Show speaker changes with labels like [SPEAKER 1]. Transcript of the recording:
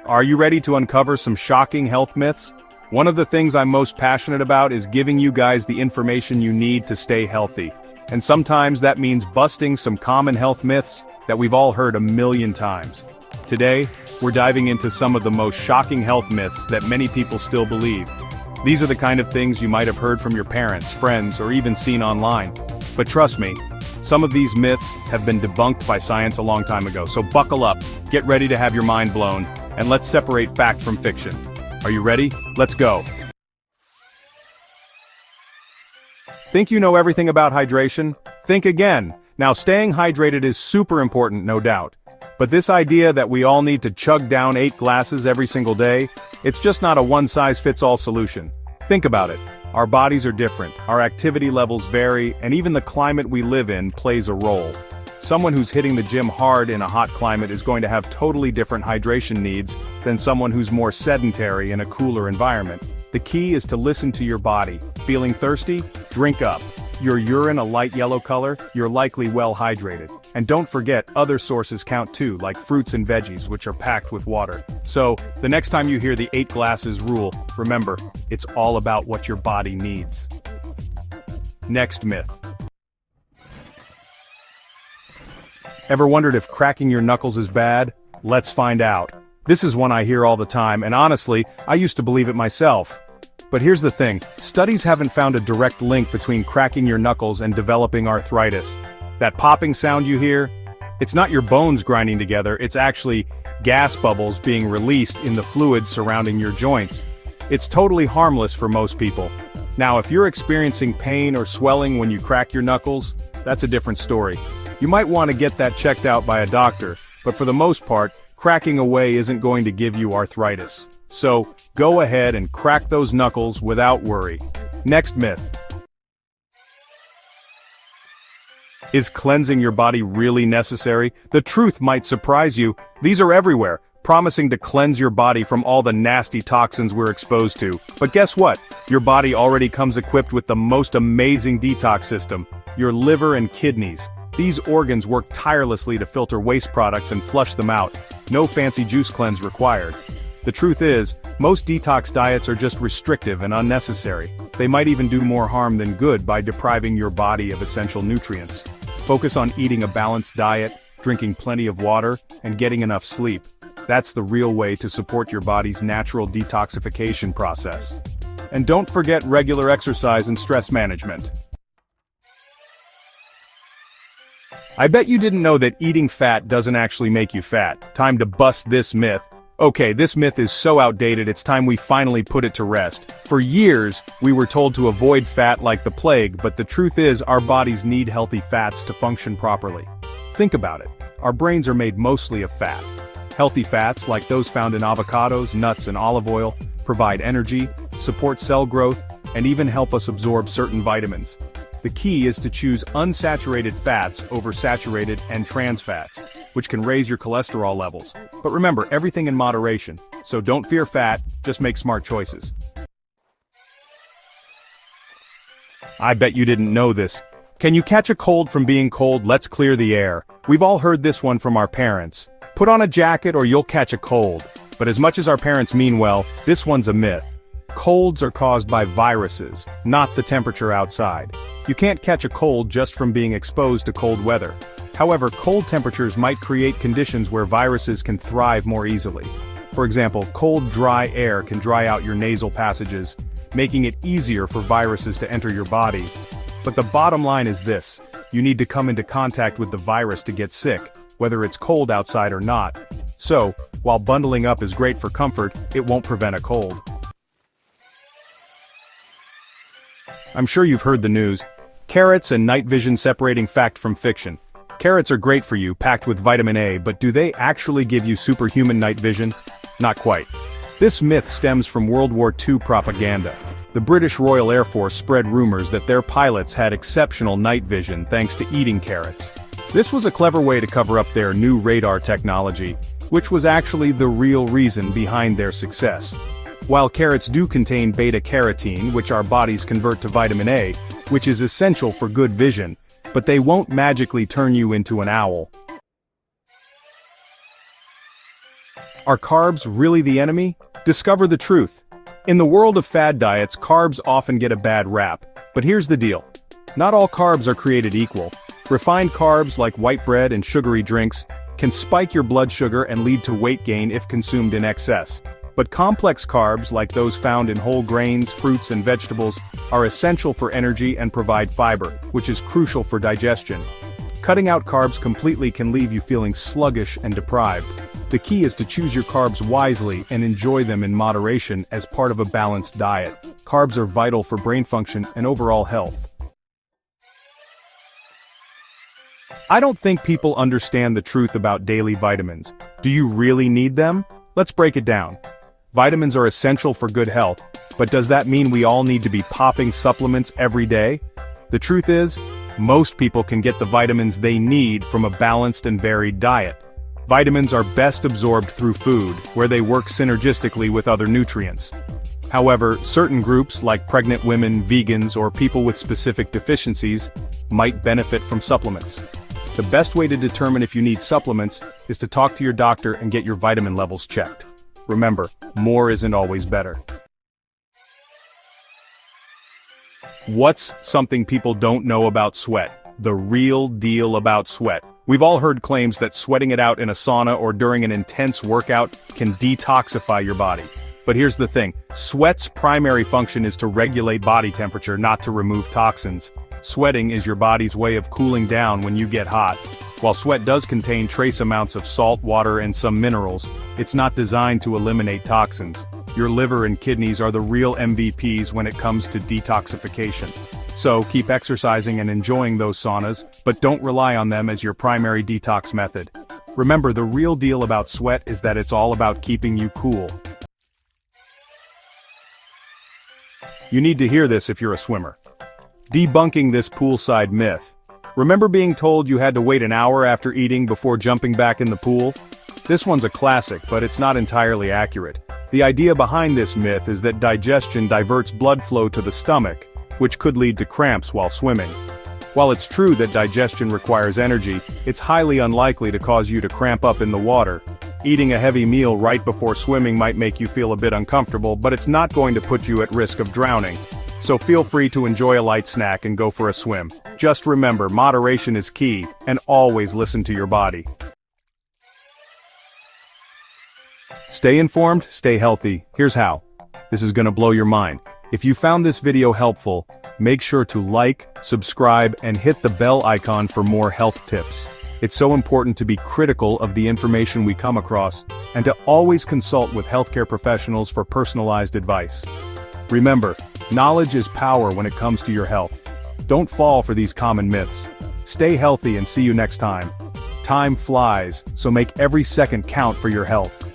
[SPEAKER 1] Are you ready to uncover some shocking health myths? One of the things I'm most passionate about is giving you guys the information you need to stay healthy. And sometimes that means busting some common health myths that we've all heard a million times. Today, we're diving into some of the most shocking health myths that many people still believe. These are the kind of things you might have heard from your parents, friends, or even seen online. But trust me, some of these myths have been debunked by science a long time ago, so buckle up, get ready to have your mind blown, and let's separate fact from fiction. Are you ready? Let's go. Think you know everything about hydration? Think again. Now, staying hydrated is super important, no doubt. But this idea that we all need to chug down 8 glasses every single day, it's just not a one-size-fits-all solution. Think about it. Our bodies are different, our activity levels vary, and even the climate we live in plays a role. Someone who's hitting the gym hard in a hot climate is going to have totally different hydration needs than someone who's more sedentary in a cooler environment. The key is to listen to your body. Feeling thirsty? Drink up. Your urine a light yellow color? You're likely well hydrated. And don't forget, other sources count too, like fruits and veggies, which are packed with water. So, the next time you hear the 8 glasses rule, remember, it's all about what your body needs. Next myth. Ever wondered if cracking your knuckles is bad? Let's find out. This is one I hear all the time, and honestly, I used to believe it myself. But here's the thing, studies haven't found a direct link between cracking your knuckles and developing arthritis. That popping sound you hear? It's not your bones grinding together, it's actually gas bubbles being released in the fluids surrounding your joints. It's totally harmless for most people. Now, if you're experiencing pain or swelling when you crack your knuckles, that's a different story. You might want to get that checked out by a doctor, but for the most part, cracking away isn't going to give you arthritis. So, go ahead and crack those knuckles without worry. Next myth. Is cleansing your body really necessary? The truth might surprise you. These are everywhere, promising to cleanse your body from all the nasty toxins we're exposed to. But guess what? Your body already comes equipped with the most amazing detox system, your liver and kidneys. These organs work tirelessly to filter waste products and flush them out. No fancy juice cleanse required. The truth is, most detox diets are just restrictive and unnecessary. They might even do more harm than good by depriving your body of essential nutrients. Focus on eating a balanced diet, drinking plenty of water, and getting enough sleep. That's the real way to support your body's natural detoxification process. And don't forget regular exercise and stress management. I bet you didn't know that eating fat doesn't actually make you fat. Time to bust this myth. Okay, this myth is so outdated, it's time we finally put it to rest. For years, we were told to avoid fat like the plague, but the truth is our bodies need healthy fats to function properly. Think about it. Our brains are made mostly of fat. Healthy fats, like those found in avocados, nuts, and olive oil, provide energy, support cell growth, and even help us absorb certain vitamins. The key is to choose unsaturated fats over saturated and trans fats, which can raise your cholesterol levels. But remember, everything in moderation, so don't fear fat, just make smart choices. I bet you didn't know this. Can you catch a cold from being cold? Let's clear the air. We've all heard this one from our parents. Put on a jacket or you'll catch a cold. But as much as our parents mean well, this one's a myth. Colds are caused by viruses, not the temperature outside. You can't catch a cold just from being exposed to cold weather. However, cold temperatures might create conditions where viruses can thrive more easily. For example, cold, dry air can dry out your nasal passages, making it easier for viruses to enter your body. But the bottom line is this: you need to come into contact with the virus to get sick, whether it's cold outside or not. So, while bundling up is great for comfort, it won't prevent a cold. I'm sure you've heard the news. Carrots and night vision separating fact from fiction. Carrots are great for you, packed with vitamin A, but do they actually give you superhuman night vision? Not quite. This myth stems from World War II propaganda. The British Royal Air Force spread rumors that their pilots had exceptional night vision thanks to eating carrots. This was a clever way to cover up their new radar technology, which was actually the real reason behind their success. While carrots do contain beta-carotene, which our bodies convert to vitamin A, which is essential for good vision, but they won't magically turn you into an owl. Are carbs really the enemy? Discover the truth. In the world of fad diets, carbs often get a bad rap. But here's the deal. Not all carbs are created equal. Refined carbs like white bread and sugary drinks can spike your blood sugar and lead to weight gain if consumed in excess. But complex carbs, like those found in whole grains, fruits and vegetables, are essential for energy and provide fiber, which is crucial for digestion. Cutting out carbs completely can leave you feeling sluggish and deprived. The key is to choose your carbs wisely and enjoy them in moderation as part of a balanced diet. Carbs are vital for brain function and overall health. I don't think people understand the truth about daily vitamins. Do you really need them? Let's break it down. Vitamins are essential for good health, but does that mean we all need to be popping supplements every day? The truth is, most people can get the vitamins they need from a balanced and varied diet. Vitamins are best absorbed through food, where they work synergistically with other nutrients. However, certain groups like pregnant women, vegans, or people with specific deficiencies might benefit from supplements. The best way to determine if you need supplements is to talk to your doctor and get your vitamin levels checked. Remember, more isn't always better. What's something people don't know about sweat? The real deal about sweat. We've all heard claims that sweating it out in a sauna or during an intense workout can detoxify your body. But here's the thing, sweat's primary function is to regulate body temperature, not to remove toxins. Sweating is your body's way of cooling down when you get hot. While sweat does contain trace amounts of salt, water, and some minerals, it's not designed to eliminate toxins. Your liver and kidneys are the real MVPs when it comes to detoxification. So keep exercising and enjoying those saunas, but don't rely on them as your primary detox method. Remember, the real deal about sweat is that it's all about keeping you cool. You need to hear this if you're a swimmer. Debunking this poolside myth. Remember being told you had to wait an hour after eating before jumping back in the pool? This one's a classic, but it's not entirely accurate. The idea behind this myth is that digestion diverts blood flow to the stomach, which could lead to cramps while swimming. While it's true that digestion requires energy, it's highly unlikely to cause you to cramp up in the water. Eating a heavy meal right before swimming might make you feel a bit uncomfortable, but it's not going to put you at risk of drowning. So feel free to enjoy a light snack and go for a swim. Just remember, moderation is key, and always listen to your body. Stay informed, stay healthy. Here's how. This is gonna blow your mind. If you found this video helpful, make sure to like, subscribe, and hit the bell icon for more health tips. It's so important to be critical of the information we come across, and to always consult with healthcare professionals for personalized advice. Remember, knowledge is power when it comes to your health. Don't fall for these common myths. Stay healthy and see you next time. Time flies, so make every second count for your health.